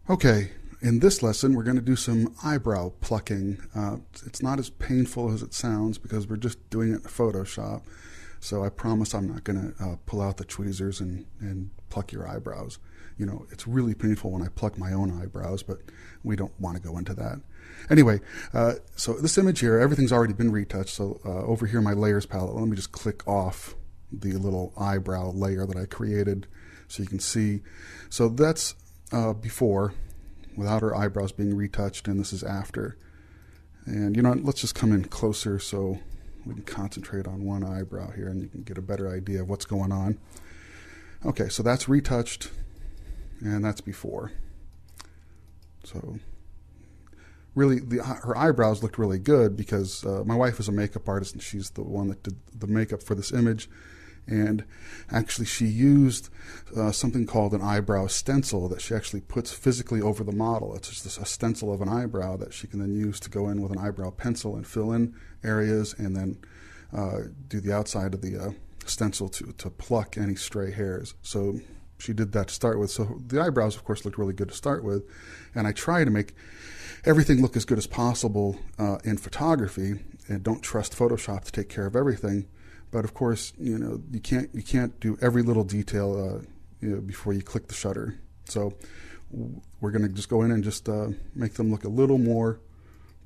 Okay, in this lesson we're going to do some eyebrow plucking. It's not as painful as it sounds because we're just doing it in Photoshop. So I promise I'm not going to pull out the tweezers and pluck your eyebrows. You know, it's really painful when I pluck my own eyebrows, but we don't want to go into that. Anyway, so this image here, everything's already been retouched. So over here, my layers palette, let me just click off the little eyebrow layer that I created so you can see. So that's before, without her eyebrows being retouched, and this is after. And you know what, let's just come in closer so we can concentrate on one eyebrow here and you can get a better idea of what's going on. Okay, so that's retouched and that's before. So really, her eyebrows looked really good because my wife is a makeup artist and she's the one that did the makeup for this image. And actually she used something called an eyebrow stencil that she actually puts physically over the model. It's just a stencil of an eyebrow that she can then use to go in with an eyebrow pencil and fill in areas and then do the outside of the stencil to pluck any stray hairs. So she did that to start with. So the eyebrows, of course, looked really good to start with. And I try to make everything look as good as possible in photography and don't trust Photoshop to take care of everything. But of course, you know, you can't do every little detail before you click the shutter. So we're going to just go in and just make them look a little more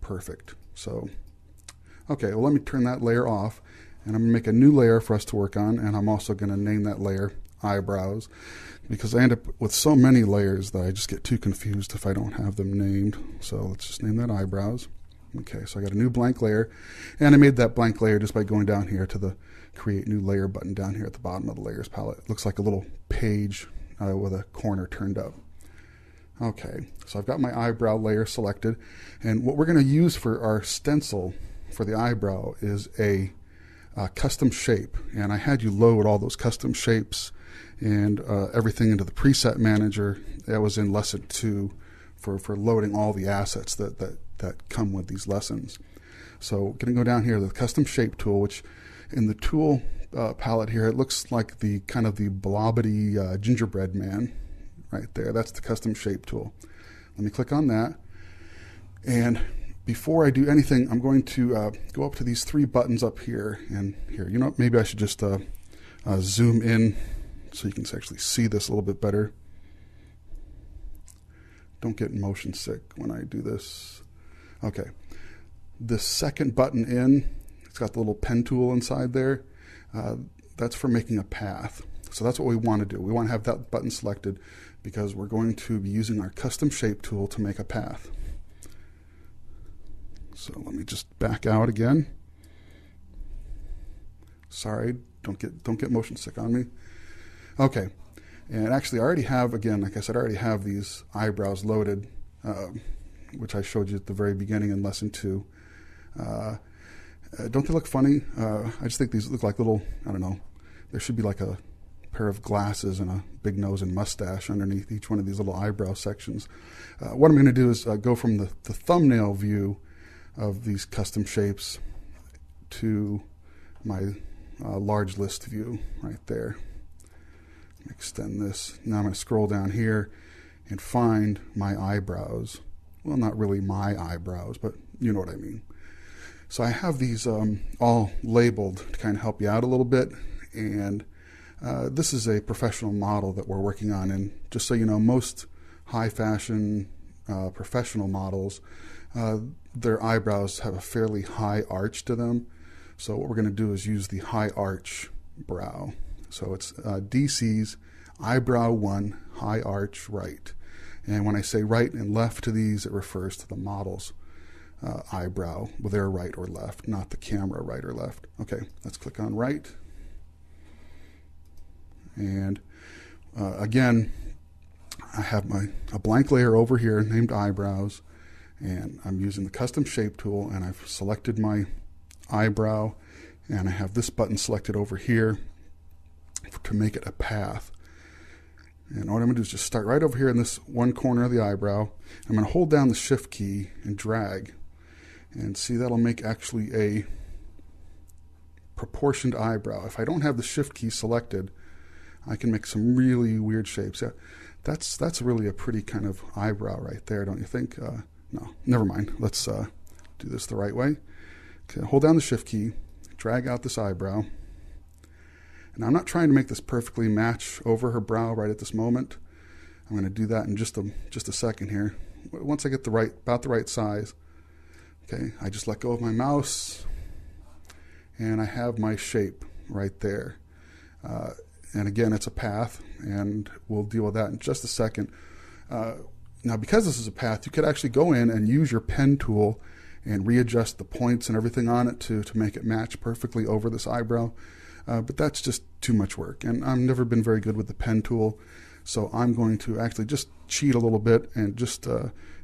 perfect. So, okay, well, let me turn that layer off, and I'm going to make a new layer for us to work on, and I'm also going to name that layer eyebrows, because I end up with so many layers that I just get too confused if I don't have them named. So let's just name that eyebrows. Okay, so I got a new blank layer, and I made that blank layer just by going down here to the Create New Layer button down here at the bottom of the Layers palette. It looks like a little page with a corner turned up. Okay, so I've got my eyebrow layer selected, and what we're going to use for our stencil for the eyebrow is a custom shape, and I had you load all those custom shapes and everything into the preset manager. That was in lesson 2 for loading all the assets that come with these lessons. So we're going to go down here to the custom shape tool, which in the tool palette here, it looks like the kind of the blobbity gingerbread man right there. That's the custom shape tool. Let me click on that. And before I do anything, I'm going to go up to these 3 buttons up here and here. You know, maybe I should just zoom in so you can actually see this a little bit better. Don't get motion sick when I do this. Okay, the second button in, it's got the little pen tool inside there. That's for making a path. So that's what we want to do. We want to have that button selected because we're going to be using our custom shape tool to make a path. So let me just back out again. Sorry, don't get motion sick on me. Okay, and actually I already have, again, like I said, I already have these eyebrows loaded, which I showed you at the very beginning in lesson 2. Don't they look funny? I just think these look like little, I don't know, there should be like a pair of glasses and a big nose and mustache underneath each one of these little eyebrow sections. What I'm going to do is go from the thumbnail view of these custom shapes to my large list view right there. Extend this. Now I'm going to scroll down here and find my eyebrows. Well, not really my eyebrows, but you know what I mean. So I have these all labeled to kind of help you out a little bit. And this is a professional model that we're working on. And just so you know, most high fashion professional models, their eyebrows have a fairly high arch to them. So what we're going to do is use the high arch brow. So it's DC's eyebrow 1 high arch right. And when I say right and left to these, it refers to the model's eyebrow, with their right or left, not the camera right or left. Okay, let's click on right. And again, I have a blank layer over here named eyebrows, and I'm using the custom shape tool, and I've selected my eyebrow, and I have this button selected over here to make it a path. And what I'm going to do is just start right over here in this one corner of the eyebrow. I'm going to hold down the shift key and drag, and see, that'll make actually a proportioned eyebrow. If I don't have the shift key selected, I can make some really weird shapes. Yeah, That's really a pretty kind of eyebrow right there, don't you think? No, never mind. Let's do this the right way. Okay, hold down the Shift key, drag out this eyebrow. And I'm not trying to make this perfectly match over her brow right at this moment. I'm going to do that in just a second here. Once I get about the right size, okay, I just let go of my mouse, and I have my shape right there. And again, it's a path, and we'll deal with that in just a second. Now, because this is a path, you could actually go in and use your pen tool and readjust the points and everything on it to make it match perfectly over this eyebrow. But that's just too much work, and I've never been very good with the pen tool, so I'm going to actually just cheat a little bit and just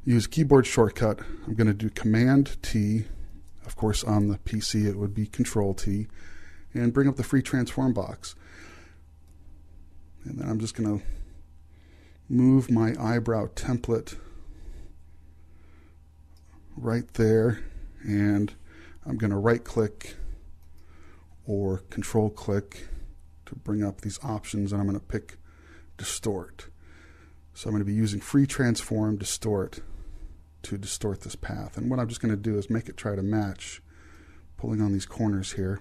use a keyboard shortcut. I'm going to do Command T. Of course, on the PC it would be Control T, and bring up the free transform box. And then I'm just going to move my eyebrow template right there, and I'm going to right click or control click to bring up these options, and I'm going to pick Distort. So I'm going to be using Free Transform Distort to distort this path. And what I'm just going to do is make it try to match, pulling on these corners here.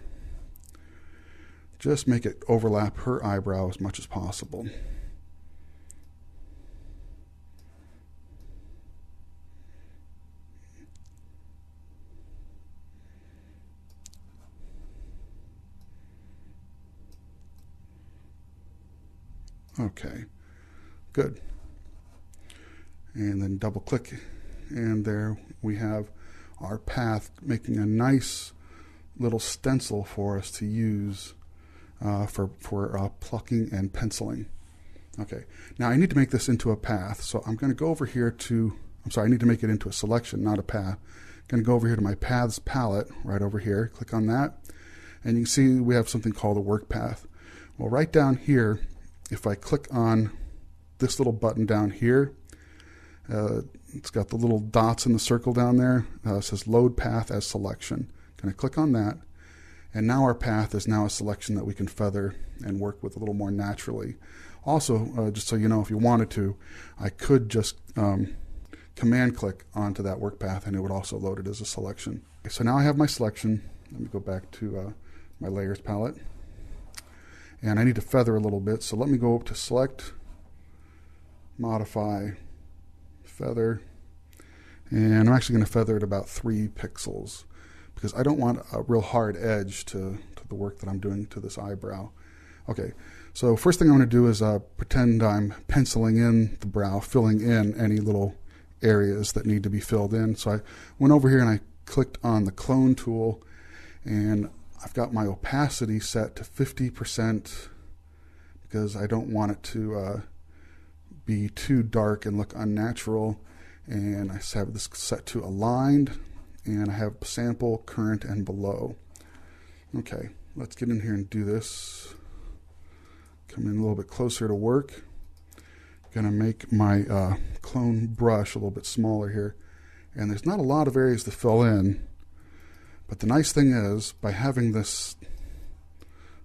Just make it overlap her eyebrow as much as possible. Okay, good. And then double click, and there we have our path, making a nice little stencil for us to use for plucking and penciling. Okay, now I need to make this into a path, so I'm going to go over here to, I need to make it into a selection, not a path. I'm going to go over here to my Paths palette, right over here, click on that, and you can see we have something called a work path. Well, right down here, if I click on this little button down here, it's got the little dots in the circle down there. It says Load Path as Selection. Going to click on that, and now our path is now a selection that we can feather and work with a little more naturally. Also, just so you know, if you wanted to, I could just command click onto that work path, and it would also load it as a selection. Okay, so now I have my selection. Let me go back to my Layers palette. And I need to feather a little bit, so let me go up to Select, Modify, Feather, and I'm actually going to feather it about 3 pixels because I don't want a real hard edge to the work that I'm doing to this eyebrow. Okay, so first thing I'm going to do is pretend I'm penciling in the brow, filling in any little areas that need to be filled in. So I went over here and I clicked on the Clone tool, and I've got my opacity set to 50% because I don't want it to be too dark and look unnatural. And I have this set to aligned, and I have sample, current, and below. Okay, let's get in here and do this. Come in a little bit closer to work. Gonna make my clone brush a little bit smaller here. And there's not a lot of areas to fill in. But the nice thing is, by having this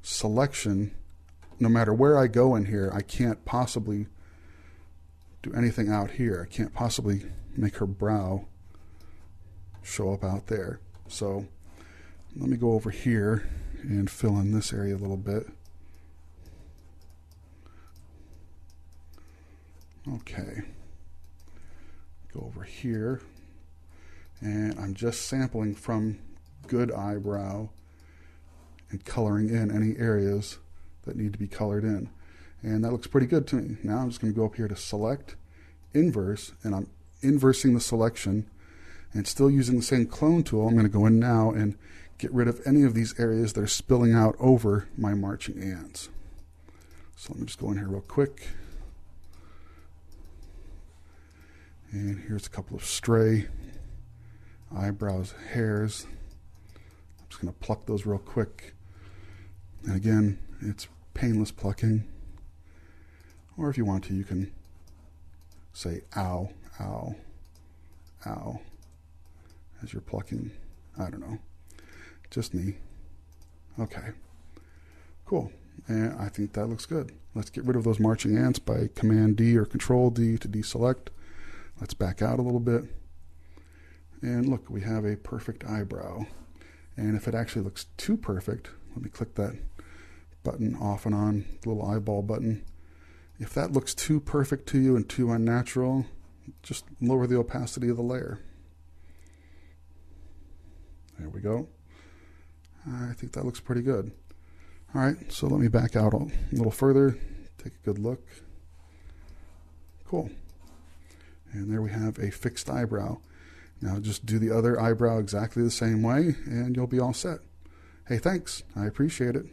selection, no matter where I go in here, I can't possibly do anything out here. I can't possibly make her brow show up out there. So let me go over here and fill in this area a little bit. Okay. Go over here, and I'm just sampling from Good Eyebrow and coloring in any areas that need to be colored in. And that looks pretty good to me. Now I'm just going to go up here to Select, Inverse, and I'm inversing the selection and still using the same clone tool. I'm going to go in now and get rid of any of these areas that are spilling out over my marching ants. So let me just go in here real quick. And here's a couple of stray eyebrows, hairs. I'm just going to pluck those real quick. And again, it's painless plucking. Or if you want to, you can say ow, ow, ow as you're plucking. I don't know. Just me. Okay. Cool. And I think that looks good. Let's get rid of those marching ants by Command D or Control D to deselect. Let's back out a little bit. And look, we have a perfect eyebrow. And if it actually looks too perfect, let me click that button off and on, the little eyeball button. If that looks too perfect to you and too unnatural, just lower the opacity of the layer. There we go. I think that looks pretty good. All right, so let me back out a little further, take a good look. Cool. And there we have a fixed eyebrow. Now just do the other eyebrow exactly the same way and you'll be all set. Hey, thanks. I appreciate it.